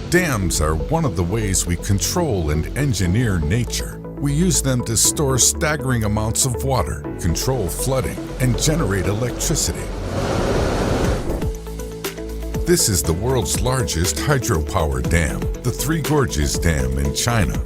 Dams are one of the ways we control and engineer nature. We use them to store staggering amounts of water, control flooding, and generate electricity. This is the world's largest hydropower dam, the Three Gorges Dam in China.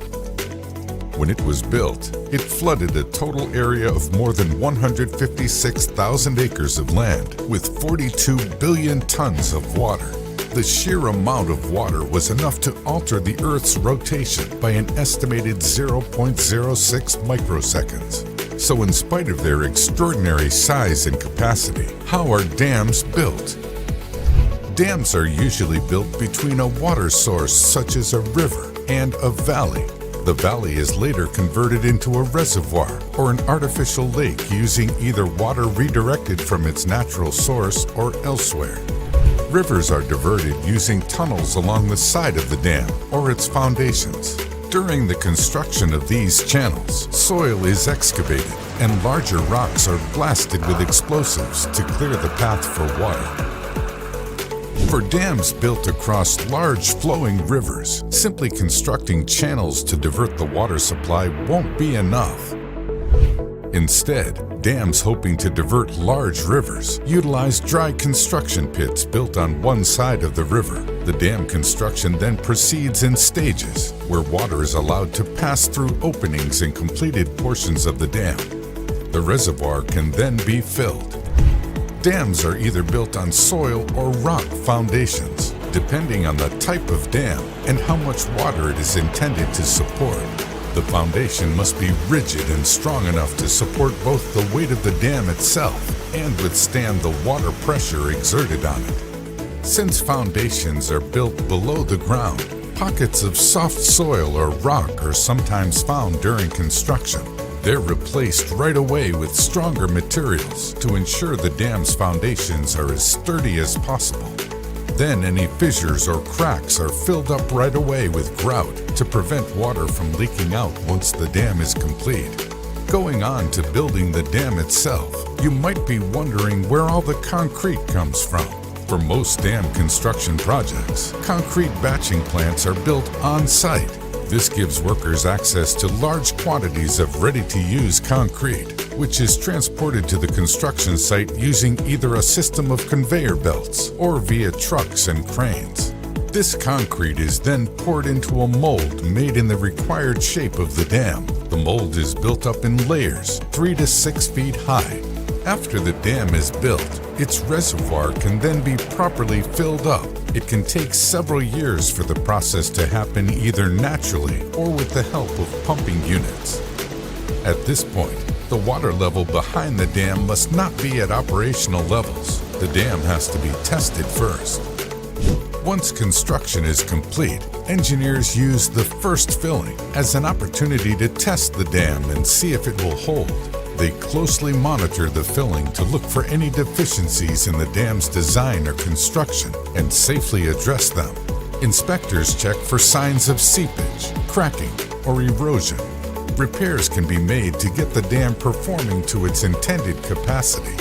When it was built, it flooded a total area of more than 156,000 acres of land with 42 billion tons of water. The sheer amount of water was enough to alter the Earth's rotation by an estimated 0.06 microseconds. So in spite of their extraordinary size and capacity, how are dams built? Dams are usually built between a water source such as a river and a valley. The valley is later converted into a reservoir or an artificial lake using either water redirected from its natural source or elsewhere. Rivers are diverted using tunnels along the side of the dam or its foundations. During the construction of these channels, soil is excavated and larger rocks are blasted with explosives to clear the path for water. For dams built across large flowing rivers, simply constructing channels to divert the water supply won't be enough. Instead, dams hoping to divert large rivers utilize dry construction pits built on one side of the river. The dam construction then proceeds in stages, where water is allowed to pass through openings in completed portions of the dam. The reservoir can then be filled. Dams are either built on soil or rock foundations, depending on the type of dam and how much water it is intended to support. The foundation must be rigid and strong enough to support both the weight of the dam itself and withstand the water pressure exerted on it. Since foundations are built below the ground, pockets of soft soil or rock are sometimes found during construction. They're replaced right away with stronger materials to ensure the dam's foundations are as sturdy as possible. Then any fissures or cracks are filled up right away with grout to prevent water from leaking out once the dam is complete. Going on to building the dam itself, you might be wondering where all the concrete comes from. For most dam construction projects, concrete batching plants are built on site. This gives workers access to large quantities of ready-to-use concrete, which is transported to the construction site using either a system of conveyor belts or via trucks and cranes. This concrete is then poured into a mold made in the required shape of the dam. The mold is built up in layers 3 to 6 feet high. After the dam is built, its reservoir can then be properly filled up. It can take several years for the process to happen either naturally or with the help of pumping units. At this point, the water level behind the dam must not be at operational levels. The dam has to be tested first. Once construction is complete, engineers use the first filling as an opportunity to test the dam and see if it will hold. They closely monitor the filling to look for any deficiencies in the dam's design or construction and safely address them. Inspectors check for signs of seepage, cracking, or erosion. Repairs can be made to get the dam performing to its intended capacity.